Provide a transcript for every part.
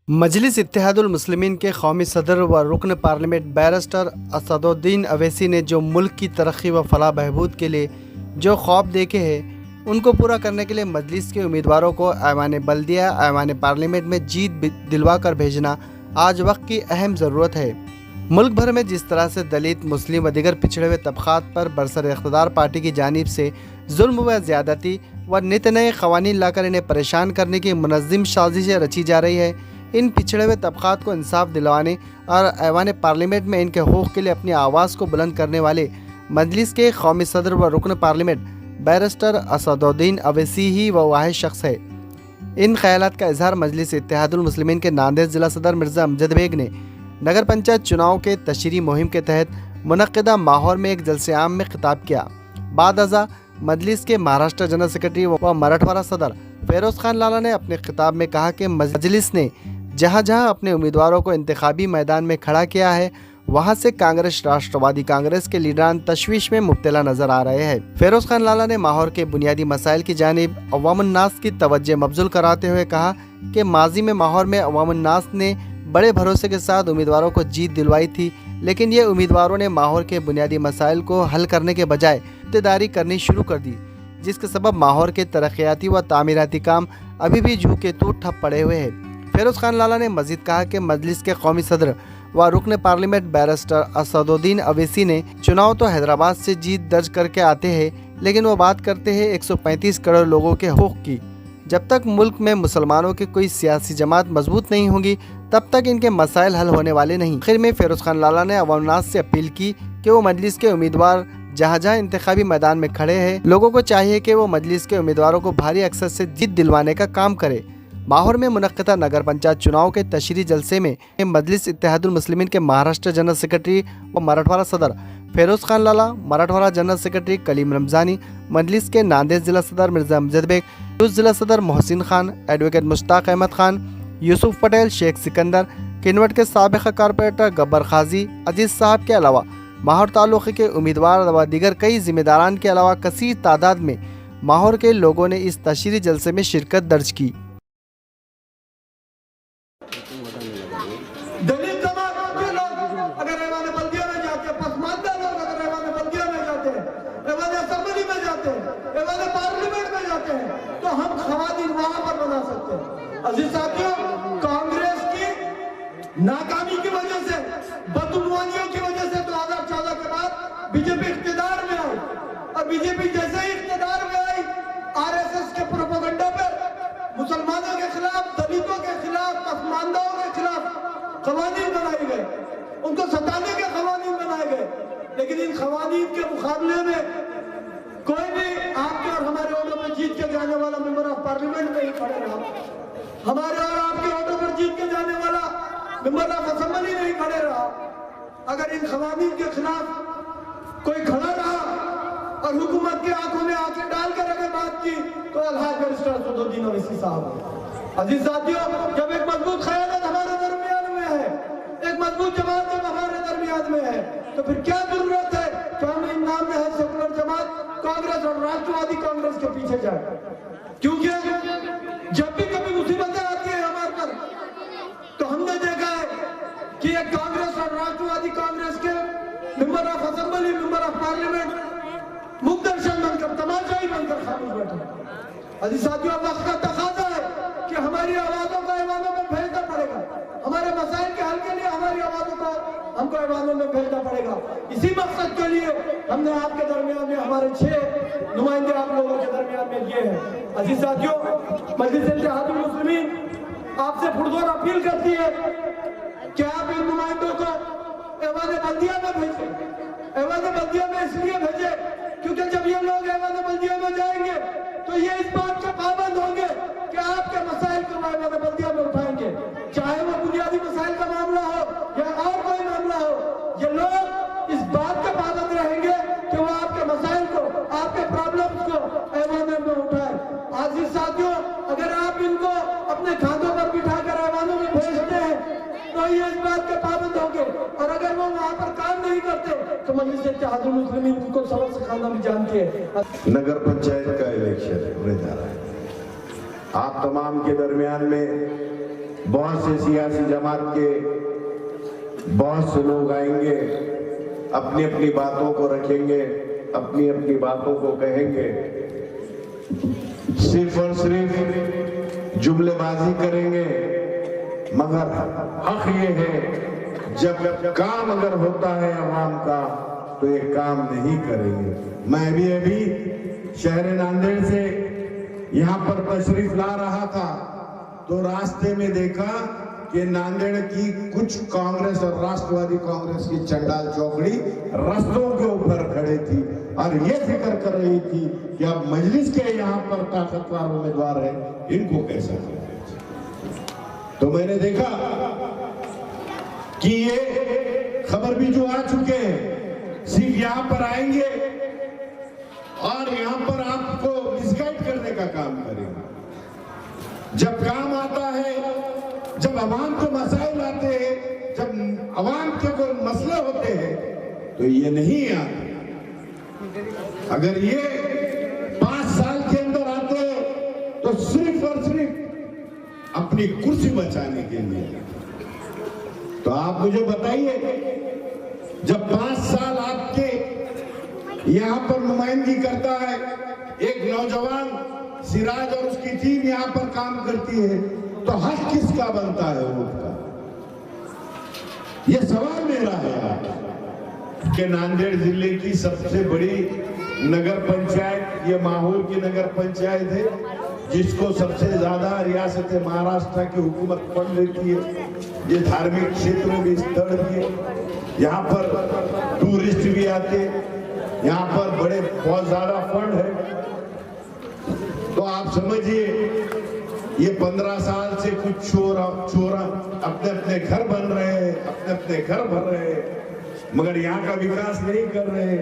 मजलिस इत्तेहादुल मुस्लिमीन के कौमी सदर व रुकन पार्लियामेंट बैरिस्टर असदुद्दीन अवैसी ने जो मुल्क की तरक्की व फलाह बहबूद के लिए जो ख्वाब देखे हैं उनको पूरा करने के लिए मजलिस के उम्मीदवारों को ऐवान बल्दिया ऐवान पार्लियामेंट में जीत दिलवा कर भेजना आज वक्त की अहम ज़रूरत है। मुल्क भर में जिस तरह से दलित, मुस्लिम व दीगर पिछड़े हुए तबक़ात पर बरसर इक़्तिदार पार्टी की जानिब से जुल्म व ज़्यादती व नित नए क़वानीन लाकर इन्हें परेशान करने की मुनज़्ज़म साजिशें रची जा रही है, इन पिछड़े हुए तबक़ात को इंसाफ दिलवाने और ऐवान पार्लियामेंट में इनके हक़ूक़ के लिए अपनी आवाज़ को बुलंद करने वाले मजलिस के कौमी सदर व रुकन पार्लियामेंट बैरिस्टर असदुद्दीन अवैसी ही वह वाहिद शख्स है। इन ख़यालात का इजहार मजलिस इत्तेहादुल मुस्लिमीन के नांदेड़ ज़िला सदर मिर्ज़ा अमजद बेग ने नगर पंचायत चुनाव के तशरीह मुहिम के तहत मुनक़्क़िदा माहौर में एक जलसे आम में खिताब किया। बाद अज़ा मजलिस के महाराष्ट्र जनरल सेक्रेटरी व मराठवाड़ा सदर फ़िरोज़ खान लाला ने अपने खिताब में कहा कि मजलिस ने जहाँ जहाँ अपने उम्मीदवारों को इंतखाबी मैदान में खड़ा किया है वहाँ से कांग्रेस राष्ट्रवादी कांग्रेस के लीडरान तशवीश में मुब्तला नजर आ रहे हैं। फ़िरोज़ खान लाला ने माहौर के बुनियादी मसाइल की जानिब अवामुन्नास की तवज्जो मबज़ूल कराते हुए कहा कि माजी में माहौर में अवामुन्नास ने बड़े भरोसे के साथ उम्मीदवारों को जीत दिलवाई थी, लेकिन ये उम्मीदवारों ने माहौर के बुनियादी मसाइल को हल करने के बजाय इक़्तिदारी करनी शुरू कर दी, जिसके सबब माहौर के तरक्याती व तामीराती काम अभी भी जू के तू ठप पड़े हुए हैं। फ़िरोज़ खान लाला ने मज़ीद कहा कि मजलिस के कौमी सदर व रुकन पार्लियामेंट बैरिस्टर असदुद्दीन अवैसी ने चुनाव तो हैदराबाद से जीत दर्ज करके आते हैं, लेकिन वो बात करते हैं 135 करोड़ लोगों के हक़ूक़ की। जब तक मुल्क में मुसलमानों की कोई सियासी जमात मजबूत नहीं होगी तब तक इनके मसाइल हल होने वाले नहीं। आखिर में फ़िरोज़ खान लाला ने अवामनास से अपील की कि वो मजलिस के उम्मीदवार जहाँ जहाँ इंतखाबी मैदान में खड़े हैं लोगों को चाहिए कि वो मजलिस के उम्मीदवारों को भारी अक्सर से जीत दिलवाने का काम करे। माहौर में मुनक़्क़िदा नगर पंचायत चुनाव के तशरीह जलसे में मजलिस इत्तेहादुल मुस्लिमीन के महाराष्ट्र जनरल सेक्रेटरी व मराठवाड़ा सदर फ़िरोज़ खान लाला, मराठवाड़ा जनरल सेक्रेटरी कलीम रमज़ानी, मजलिस के नांदेड़ ज़िला सदर मिर्ज़ा अमजद बेग, ज़िला सदर मोहसिन खान, एडवोकेट मुश्ताक अहमद खान, यूसुफ पटेल, शेख सिकंदर, किनवट के साबिक़ कारपोरेटर गब्बर खाजी, अजीज़ साहब के अलावा माहौर तालुक़े के उम्मीदवार व दीगर कई जिम्मेदारान के अलावा कसीर तादाद में माहौर के लोगों ने इस तशरीह जलसे में शिरकत दर्ज की। दलित जमात के लोग अगर ऐवान बल्दिया में जाते हैं, पसमानदा लोग अगर ऐवान बल्दिया में जाते हैं, ऐवान असेंबली में जाते हैं, ऐवान पार्लियामेंट में जाते हैं, तो हम ख़वातीन वहां पर बना सकते हैं। अजीज साथियों, कांग्रेस की नाकामी की वजह से, बदगुमानियों की वजह से 2014 के बाद बीजेपी इख्तिदार में आई और बीजेपी जैसे ही इख्तिदार में आई आरएसएस के प्रोपेगेंडा पर मुसलमानों के खिलाफ, दलितों के खिलाफ, पसमानदाओं के खिलाफ क़वानीन बनाए गए, उनको सताने के क़वानीन बनाए गए। लेकिन इन क़वानीन के मुकाबले में कोई भी आपके और हमारे ऑर्डर पर जीत के जाने वाला मेंबर ऑफ पार्लियामेंट नहीं खड़े रहा, हमारे और आपके ऑर्डर पर जीत के जाने वाला मेंबर ऑफ असेंबली नहीं खड़े रहा। अगर इन क़वानीन के खिलाफ कोई खड़ा रहा और हुकूमत की आंखों में आंखें डालकर अगर बात की तो अलहाज बैरिस्टर असदुद्दीन अवैसी साहब। अजीज साथियों, जब एक मजबूत ख़याल हमारे दरमियान में है, एक मजबूत जमात जब हमारे दरमियान में है, तो फिर क्या जरूरत है कि हम इन नाम में है सेकुलर जमात कांग्रेस और राष्ट्रवादी कांग्रेस के पीछे जाए? क्योंकि जब भी कभी मुसीबतें आती है हमारे पर तो हमने देखा है कि एक कांग्रेस और राष्ट्रवादी कांग्रेस के member of assembly, member of parliament मुखदर्शन बनकर, तमाशाई बनकर खामोश बैठे। अजीज साथियों, वक्त का तकाज़ा है कि हमारी आवाज़ों को ऐवानों में भेजना पड़ेगा, हमारे मसाइल के हल के लिए हमारी आवाज़ों को हमको ऐवानों में भेजना पड़ेगा। इसी मकसद के लिए हमने आपके दरमियान में हमारे 6 नुमाइंदे आप लोगों के दरमियान में दिए हैं। अजीज साथियों, मजलिस इत्तेहादुल मुस्लिमीन आपसे पुरज़ोर अपील करती है कि आप इन नुमाइंदों को ऐवान बल्दिया में भेजें। ऐवान बल्दिया में इसलिए भेजें क्योंकि जब ये लोग ऐवान बल्दिया में जाएंगे तो ये इस बात के पाबंद होंगे कि आपके मसाइल को ऐवान बल्दिया में उठाएंगे, चाहे वो बुनियादी मसाइल का मामला हो या और कोई मामला हो। ये लोग इस बात के पाबंद रहेंगे कि वो आपके मसाइल को, आपके प्रॉब्लम्स को ऐवान में उठाए। आजीज साथियों, अगर आप इनको अपने खातों पर बिठाकर ऐवानों में भेजते हैं तो ये इस बात के पाबंद होंगे, और अगर वो वहाँ पर काम नहीं करते तो मजलिस इत्तेहादुल मुस्लिमीन उनको सबक सिखाना भी जानती है। नगर पंचायत का इलेक्शन होने जा रहा है। आप तमाम के दरमियान में बहुत से सियासी जमात के बहुत से लोग आएंगे, अपनी अपनी बातों को रखेंगे, अपनी अपनी बातों को कहेंगे, सिर्फ और सिर्फ जुमलेबाजी करेंगे। मगर हक ये है, जब काम अगर होता है अवाम का तो ये काम नहीं करेंगे। मैं अभी शहर नांदेड़ से यहाँ पर तशरीफ ला रहा था तो रास्ते में देखा कि नांदेड़ की कुछ कांग्रेस और राष्ट्रवादी कांग्रेस की चंडाल चौकड़ी रास्तों के ऊपर खड़े थी और ये फिक्र कर रही थी कि अब मजलिस के यहाँ पर ताकतवर उम्मीदवार है, इनको कैसा करें। तो मैंने देखा कि ये खबर भी जो आ चुके हैं सिर्फ यहाँ पर आएंगे और यहाँ पर आपको मिसगाइड करने का काम करेंगे। जब काम आता है, जब अवाम को मसाइल आते हैं, जब अवाम के कोई मसले होते हैं तो ये नहीं आते। अगर ये 5 साल के अंदर आते तो सिर्फ और सिर्फ अपनी कुर्सी बचाने के लिए। तो आप मुझे बताइए, जब 5 साल आपके यहाँ पर नुमाइंदगी करता है एक नौजवान सिराज और उसकी टीम यहाँ पर काम करती है, तो हक किसका बनता है वोट का? ये सवाल मेरा है कि नांदेड़ जिले की सबसे बड़ी नगर पंचायत ये माहौल की नगर पंचायत है, जिसको सबसे ज्यादा रियासत महाराष्ट्र की हुकूमत फंड देती है। ये धार्मिक क्षेत्र में भी स्थल भी है, यहाँ पर टूरिस्ट भी आते, यहाँ पर बड़े बहुत ज्यादा फंड है। तो आप समझिए ये 15 साल से कुछ चोरा अपने अपने घर बन रहे हैं, अपने अपने घर भर रहे हैं, मगर यहाँ का विकास नहीं कर रहे।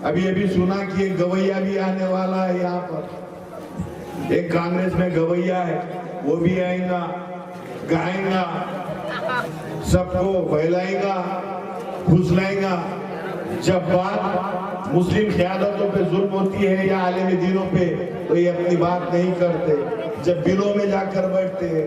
अभी सुना कि एक गवैया भी आने वाला है यहाँ पर, एक कांग्रेस में गवैया है, वो भी आएगा, गाएगा, सबको बहलाएगा, फुसलाएगा। जब बात मुस्लिम क़यादतों पे जुल्म होती है या आलिम दीनों पे, तो ये अपनी बात नहीं करते। जब बिलों में जाकर बैठते हैं